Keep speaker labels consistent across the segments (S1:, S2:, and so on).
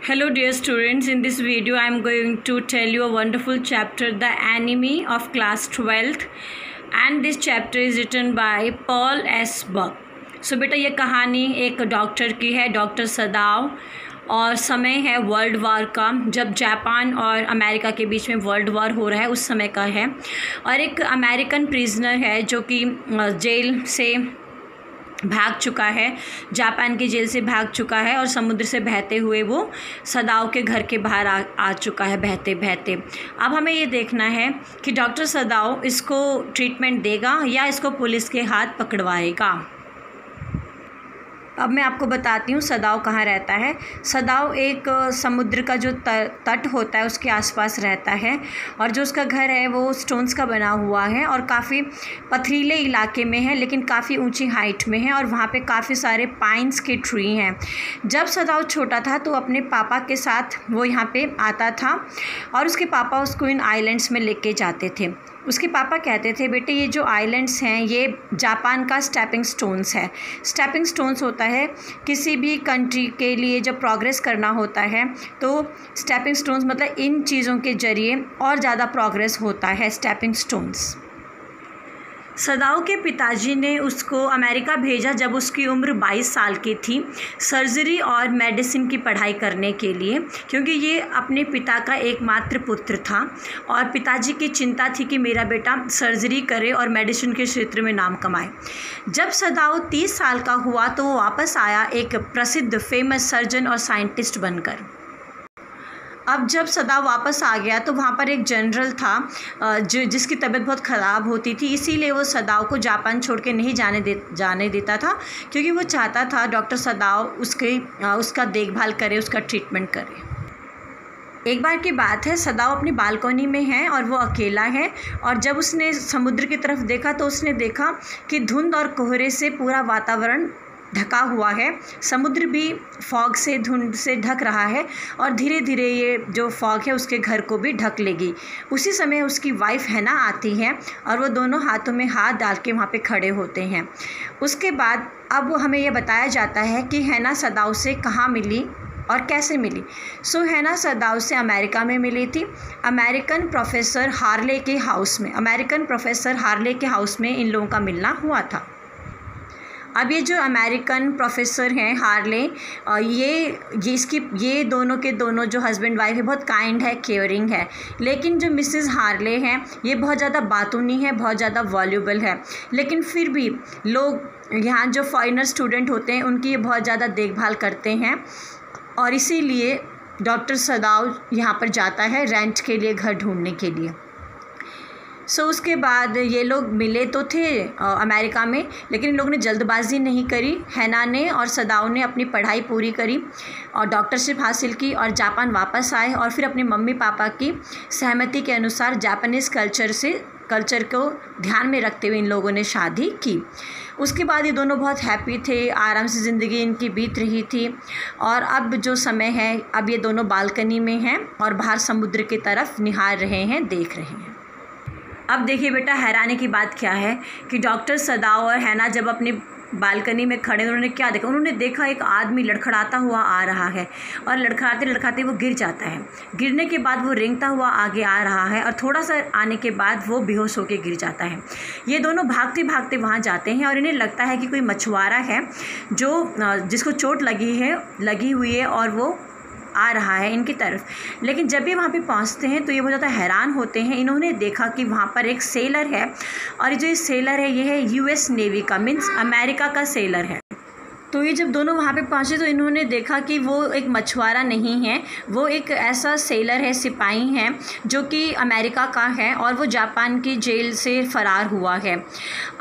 S1: Hello dear students, in this video I am going to tell you a wonderful chapter, The Enemy of Class 12th, and this chapter is written by Paul S. Buck. So बेटा ये कहानी एक doctor की है, doctor सदाव, और समय है world war का, जब जापान और अमेरिका के बीच में वर्ल्ड वार हो रहा है उस समय का है। और एक अमेरिकन प्रिजनर है जो कि जेल से भाग चुका है, जापान की जेल से भाग चुका है और समुद्र से बहते हुए वो सदाव के घर के बाहर आ चुका है बहते बहते। अब हमें ये देखना है कि डॉक्टर सदाव इसको ट्रीटमेंट देगा या इसको पुलिस के हाथ पकड़वाएगा। अब मैं आपको बताती हूँ सदाव कहाँ रहता है। सदाव एक समुद्र का जो तट होता है उसके आसपास रहता है, और जो उसका घर है वो स्टोन्स का बना हुआ है और काफ़ी पथरीले इलाके में है, लेकिन काफ़ी ऊंची हाइट में है, और वहाँ पे काफ़ी सारे पाइन्स के ट्री हैं। जब सदाव छोटा था तो अपने पापा के साथ वो यहाँ पे आता था और उसके पापा उसको इन आइलैंड्स में लेके जाते थे। उसके पापा कहते थे, बेटे ये जो आइलैंड्स हैं ये जापान का स्टेपिंग स्टोन्स है। स्टेपिंग स्टोन्स होता है किसी भी कंट्री के लिए जब प्रोग्रेस करना होता है तो स्टेपिंग स्टोन्स मतलब इन चीज़ों के ज़रिए और ज़्यादा प्रोग्रेस होता है, स्टेपिंग स्टोन्स। सदाव के पिताजी ने उसको अमेरिका भेजा जब उसकी उम्र 22 साल की थी, सर्जरी और मेडिसिन की पढ़ाई करने के लिए, क्योंकि ये अपने पिता का एकमात्र पुत्र था और पिताजी की चिंता थी कि मेरा बेटा सर्जरी करे और मेडिसिन के क्षेत्र में नाम कमाए। जब सदाव 30 साल का हुआ तो वो वापस आया एक प्रसिद्ध फेमस सर्जन और साइंटिस्ट बनकर। अब जब सदाव वापस आ गया तो वहाँ पर एक जनरल था जिसकी तबीयत बहुत ख़राब होती थी, इसीलिए वो सदाव को जापान छोड़ के नहीं जाने देता था, क्योंकि वो चाहता था डॉक्टर सदाव उसका देखभाल करे, उसका ट्रीटमेंट करे। एक बार की बात है, सदाव अपनी बालकनी में है और वो अकेला है, और जब उसने समुद्र की तरफ देखा तो उसने देखा कि धुंध और कोहरे से पूरा वातावरण ढका हुआ है, समुद्र भी फॉग से धुंध से ढक रहा है और धीरे धीरे ये जो फॉग है उसके घर को भी ढक लेगी। उसी समय उसकी वाइफ हैना आती है और वो दोनों हाथों में हाथ डाल के वहाँ पे खड़े होते हैं। उसके बाद अब हमें ये बताया जाता है कि हैना सदाव से कहाँ मिली और कैसे मिली। हैना सदाव से अमेरिका में मिली थी, अमेरिकन प्रोफेसर हार्ले के हाउस में। अमेरिकन प्रोफेसर हार्ले के हाउस में इन लोगों का मिलना हुआ था। अब ये जो अमेरिकन प्रोफेसर हैं हार्ले, ये दोनों के दोनों जो हस्बैंड वाइफ है बहुत काइंड है, केयरिंग है, लेकिन जो मिसेस हार्ले हैं ये बहुत ज़्यादा बातूनी है, बहुत ज़्यादा वॉल्यूबल है, लेकिन फिर भी लोग यहाँ जो फॉरेनर स्टूडेंट होते हैं उनकी ये बहुत ज़्यादा देखभाल करते हैं, और इसीलिए डॉक्टर सदाव यहाँ पर जाता है रेंट के लिए, घर ढूंढने के लिए। उसके बाद ये लोग मिले तो थे अमेरिका में, लेकिन इन लोगों ने जल्दबाजी नहीं करी। हैना ने और सदाव ने अपनी पढ़ाई पूरी करी और डॉक्टरशिप हासिल की और जापान वापस आए, और फिर अपने मम्मी पापा की सहमति के अनुसार जापानीज़ कल्चर को ध्यान में रखते हुए इन लोगों ने शादी की। उसके बाद ये दोनों बहुत हैप्पी थे, आराम से ज़िंदगी इनकी बीत रही थी। और अब जो समय है, अब ये दोनों बालकनी में हैं और बाहर समुद्र की तरफ निहार रहे हैं, देख रहे हैं। अब देखिए बेटा, हैरानी की बात क्या है कि डॉक्टर सदाव और हैना जब अपनी बालकनी में खड़े, उन्होंने क्या देखा? उन्होंने देखा एक आदमी लड़खड़ाता हुआ आ रहा है, और लड़खड़ाते लड़खड़ाते वो गिर जाता है। गिरने के बाद वो रेंगता हुआ आगे आ रहा है, और थोड़ा सा आने के बाद वो बेहोश होकर गिर जाता है। ये दोनों भागते भागते वहाँ जाते हैं और इन्हें लगता है कि कोई मछुआरा है जिसको चोट लगी हुई है और वो आ रहा है इनकी तरफ। लेकिन जब भी वहाँ पे पहुँचते हैं तो ये बहुत ज़्यादा हैरान होते हैं। इन्होंने देखा कि वहाँ पर एक सेलर है, और जो ये सेलर है ये है US नेवी का, मीन्स अमेरिका का सेलर है। तो ये जब दोनों वहाँ पे पहुँचे तो इन्होंने देखा कि वो एक मछुआरा नहीं है, वो एक ऐसा सेलर है, सिपाही हैं जो कि अमेरिका का है, और वो जापान की जेल से फ़रार हुआ है।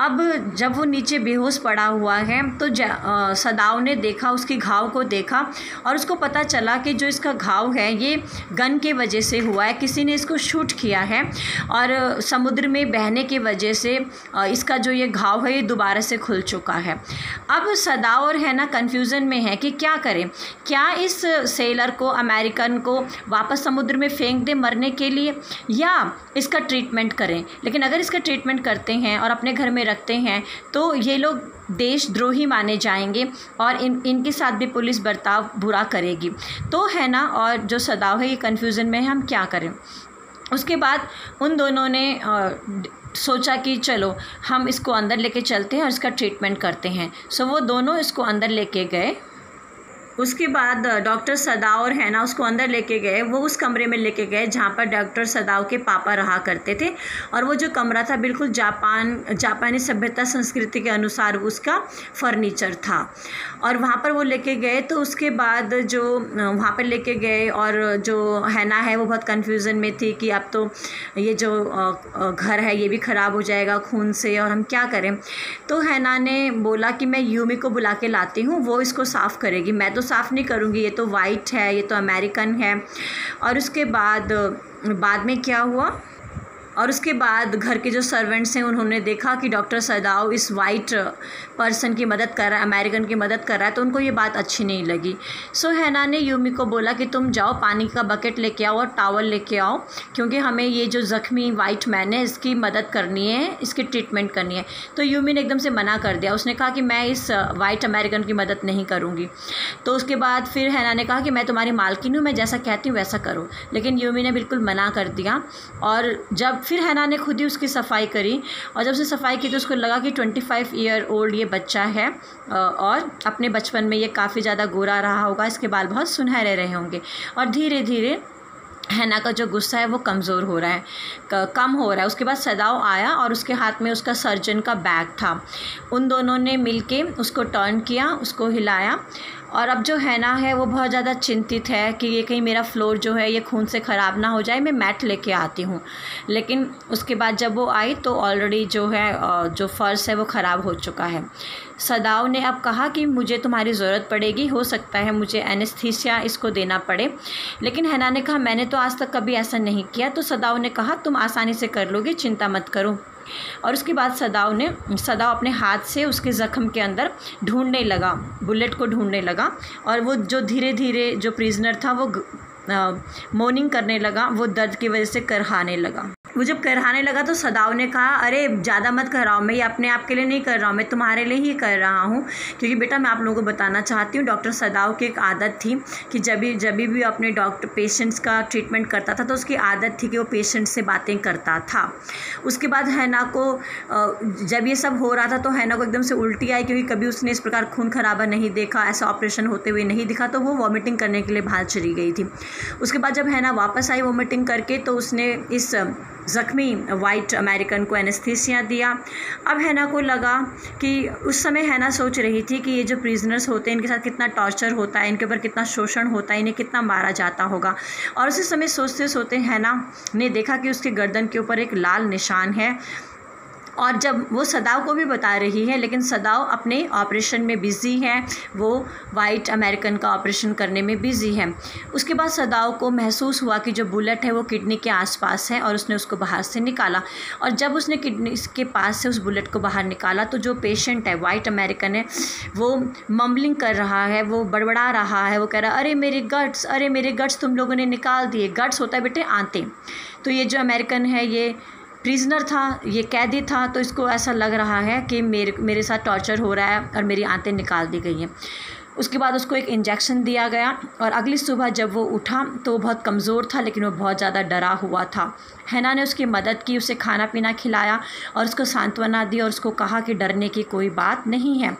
S1: अब जब वो नीचे बेहोश पड़ा हुआ है तो सदाव ने देखा, उसकी घाव को देखा, और उसको पता चला कि जो इसका घाव है ये गन के वजह से हुआ है, किसी ने इसको शूट किया है, और समुद्र में बहने की वजह से इसका जो ये घाव है ये दोबारा से खुल चुका है। अब सदाव और है ना कन्फ्यूज़न में है कि क्या करें, क्या इस सेलर को, अमेरिकन को वापस समुद्र में फेंक दें मरने के लिए, या इसका ट्रीटमेंट करें। लेकिन अगर इसका ट्रीटमेंट करते हैं और अपने घर में रखते हैं तो ये लोग देशद्रोही माने जाएंगे और इनके साथ भी पुलिस बर्ताव बुरा करेगी। तो है ना, और जो सदाव है ये कन्फ्यूज़न में है हम क्या करें। उसके बाद उन दोनों ने सोचा कि चलो हम इसको अंदर लेके चलते हैं और इसका ट्रीटमेंट करते हैं। सो वो दोनों इसको अंदर लेके गए। उसके बाद डॉक्टर सदाव और हैना उसको अंदर लेके गए। वो उस कमरे में लेके गए जहाँ पर डॉक्टर सदाव के पापा रहा करते थे, और वो जो कमरा था बिल्कुल जापानी सभ्यता संस्कृति के अनुसार उसका फर्नीचर था। और वहाँ पर वो लेके गए। तो उसके बाद जो वहाँ पर लेके गए, और जो हैना है वो बहुत कन्फ्यूज़न में थी कि अब तो ये जो घर है ये भी ख़राब हो जाएगा खून से, और हम क्या करें। तो हैना ने बोला कि मैं यूमी को बुला के लाती हूँ, वो इसको साफ़ करेगी, मैं तो साफ़ नहीं करूँगी, ये तो वाइट है, ये तो अमेरिकन है। और उसके बाद में क्या हुआ, और उसके बाद घर के जो सर्वेंट्स हैं उन्होंने देखा कि डॉक्टर सदाव इस वाइट पर्सन की मदद कर रहा है, अमेरिकन की मदद कर रहा है, तो उनको ये बात अच्छी नहीं लगी। सो हैना ने यूमी को बोला कि तुम जाओ पानी का बकेट लेके आओ और टॉवल लेके आओ, क्योंकि हमें ये जो ज़ख्मी वाइट मैन है इसकी मदद करनी है, इसकी ट्रीटमेंट करनी है। तो यूमी ने एकदम से मना कर दिया। उसने कहा कि मैं इस वाइट अमेरिकन की मदद नहीं करूँगी। तो उसके बाद फिर हैना ने कहा कि मैं तुम्हारी मालकिन हूँ, मैं जैसा कहती हूँ वैसा करो। लेकिन यूमी ने बिल्कुल मना कर दिया। और जब फिर हैना ने खुद ही उसकी सफाई करी, और जब उसने सफाई की तो उसको लगा कि 25 ईयर ओल्ड ये बच्चा है, और अपने बचपन में ये काफ़ी ज़्यादा गोरा रहा होगा, इसके बाल बहुत सुनहरे रहे होंगे। और धीरे धीरे हैना का जो गुस्सा है वो कमज़ोर हो रहा है, कम हो रहा है। उसके बाद सदाव आया और उसके हाथ में उसका सर्जन का बैग था। उन दोनों ने मिलके उसको टर्न किया, उसको हिलाया। और अब जो हैना है वो बहुत ज़्यादा चिंतित है कि ये कहीं मेरा फ्लोर जो है ये खून से ख़राब ना हो जाए, मैं मैट लेके आती हूँ। लेकिन उसके बाद जब वो आई तो ऑलरेडी जो है जो फ़र्श है वो ख़राब हो चुका है। सदाव ने अब कहा कि मुझे तुम्हारी ज़रूरत पड़ेगी, हो सकता है मुझे एनेस्थीसिया इसको देना पड़े। लेकिन हैना ने कहा मैंने तो आज तक कभी ऐसा नहीं किया। तो सदाव ने कहा तुम आसानी से कर लोगे, चिंता मत करो। और उसके बाद सदाव अपने हाथ से उसके ज़ख्म के अंदर ढूंढने लगा, बुलेट को ढूंढने लगा। और वो जो धीरे धीरे जो प्रिजनर था वो मोर्निंग करने लगा, वो दर्द की वजह से करहाने लगा। वो जब करहाने लगा तो सदाव ने कहा अरे ज़्यादा मत कराओ, मैं ये अपने आप के लिए नहीं कर रहा हूँ, मैं तुम्हारे लिए ही कर रहा हूँ। क्योंकि बेटा मैं आप लोगों को बताना चाहती हूँ, डॉक्टर सदाव की एक आदत थी कि जब भी अपने पेशेंट्स का ट्रीटमेंट करता था तो उसकी आदत थी कि वो पेशेंट से बातें करता था। उसके बाद हैना को जब ये सब हो रहा था तो हैना को एकदम से उल्टी आई, क्योंकि कभी उसने इस प्रकार खून खराबा नहीं देखा, ऐसा ऑपरेशन होते हुए नहीं दिखा। तो वो वॉमिटिंग करने के लिए बाहर चली गई थी। उसके बाद जब हैना वापस आई वॉमिटिंग करके तो उसने इस ज़ख्मी वाइट अमेरिकन को एनेस्थीसिया दिया। अब हैना को लगा कि उस समय हैना सोच रही थी कि ये जो प्रिजनर्स होते हैं इनके साथ कितना टॉर्चर होता है, इनके ऊपर कितना शोषण होता है, इन्हें कितना मारा जाता होगा। और उसी समय सोचते सोचते हैना ने देखा कि उसके गर्दन के ऊपर एक लाल निशान है। और जब वो सदाव को भी बता रही है, लेकिन सदाव अपने ऑपरेशन में बिज़ी है, वो वाइट अमेरिकन का ऑपरेशन करने में बिज़ी है। उसके बाद सदाव को महसूस हुआ कि जो बुलेट है वो किडनी के आसपास है, और उसने उसको बाहर से निकाला। और जब उसने किडनी के पास से उस बुलेट को बाहर निकाला तो जो पेशेंट है वाइट अमेरिकन है वो मम्बलिंग कर रहा है, वो बड़बड़ा रहा है, वो कह रहा है अरे मेरे गट्स, अरे मेरे गट्स तुम लोगों ने निकाल दिए। गट्स होता है बेटे आंतें। तो ये जो अमेरिकन है ये प्रिजनर था, ये कैदी था, तो इसको ऐसा लग रहा है कि मेरे साथ टॉर्चर हो रहा है और मेरी आंतें निकाल दी गई हैं। उसके बाद उसको एक इंजेक्शन दिया गया, और अगली सुबह जब वो उठा तो वो बहुत कमज़ोर था, लेकिन वो बहुत ज़्यादा डरा हुआ था। हैना ने उसकी मदद की, उसे खाना पीना खिलाया और उसको सांत्वना दी, और उसको कहा कि डरने की कोई बात नहीं है।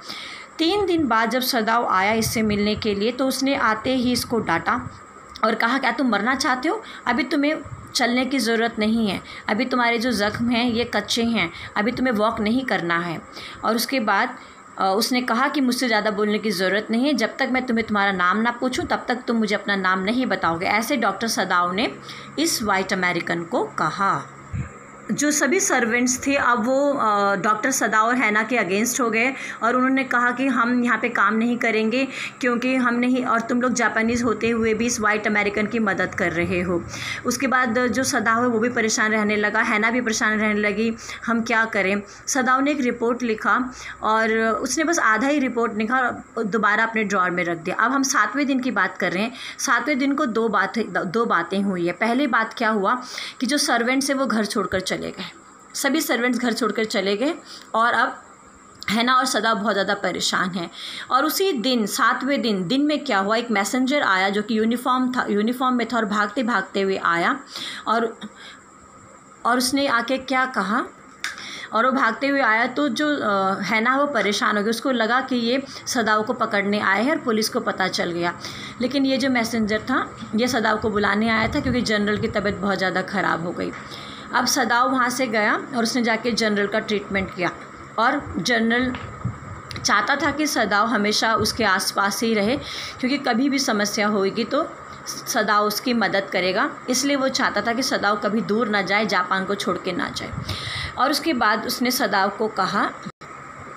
S1: 3 दिन बाद जब सदाव आया इससे मिलने के लिए तो उसने आते ही इसको डांटा और कहा क्या तुम मरना चाहते हो? अभी तुम्हें चलने की ज़रूरत नहीं है, अभी तुम्हारे जो ज़ख्म हैं ये कच्चे हैं, अभी तुम्हें वॉक नहीं करना है। और उसके बाद उसने कहा कि मुझसे ज़्यादा बोलने की ज़रूरत नहीं है, जब तक मैं तुम्हारा नाम ना पूछूं तब तक तुम मुझे अपना नाम नहीं बताओगे। ऐसे डॉक्टर सदाव ने इस वाइट अमेरिकन को कहा। जो सभी सर्वेंट्स थे अब वो डॉक्टर सदाव और हैना के अगेंस्ट हो गए और उन्होंने कहा कि हम यहाँ पे काम नहीं करेंगे क्योंकि हम नहीं, और तुम लोग जापानीज़ होते हुए भी इस वाइट अमेरिकन की मदद कर रहे हो। उसके बाद जो सदाव है वो भी परेशान रहने लगा, हैना भी परेशान रहने लगी, हम क्या करें। सदाव ने एक रिपोर्ट लिखा और उसने बस आधा ही रिपोर्ट लिखा और दोबारा अपने ड्रॉर में रख दिया। अब हम 7वें दिन की बात कर रहे हैं। 7वें दिन को दो बातें हुई है। पहली बात क्या हुआ कि जो सर्वेंट्स है वो घर छोड़कर चले गए, सभी सर्वेंट्स घर छोड़कर चले गए और अब हैना और सदाव बहुत ज़्यादा परेशान हैं। और उसी दिन 7वें दिन में क्या हुआ, एक मैसेंजर आया जो कि यूनिफॉर्म में था और भागते भागते हुए आया और उसने आके क्या कहा, और वो भागते हुए आया तो जो हैना वो परेशान हो गई, उसको लगा कि ये सदाव को पकड़ने आए हैं और पुलिस को पता चल गया। लेकिन ये जो मैसेंजर था ये सदाव को बुलाने आया था क्योंकि जनरल की तबीयत बहुत ज़्यादा ख़राब हो गई। अब सदाव वहाँ से गया और उसने जाके जनरल का ट्रीटमेंट किया और जनरल चाहता था कि सदाव हमेशा उसके आसपास ही रहे क्योंकि कभी भी समस्या होगी तो सदाव उसकी मदद करेगा, इसलिए वो चाहता था कि सदाव कभी दूर ना जाए, जापान को छोड़ के ना जाए। और उसके बाद उसने सदाव को कहा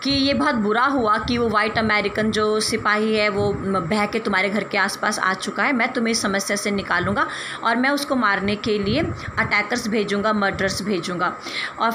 S1: कि ये बहुत बुरा हुआ कि वो वाइट अमेरिकन जो सिपाही है वो बह के तुम्हारे घर के आसपास आ चुका है, मैं तुम्हें इस समस्या से निकालूंगा और मैं उसको मारने के लिए अटैकर्स भेजूंगा, मर्डरर्स भेजूंगा। और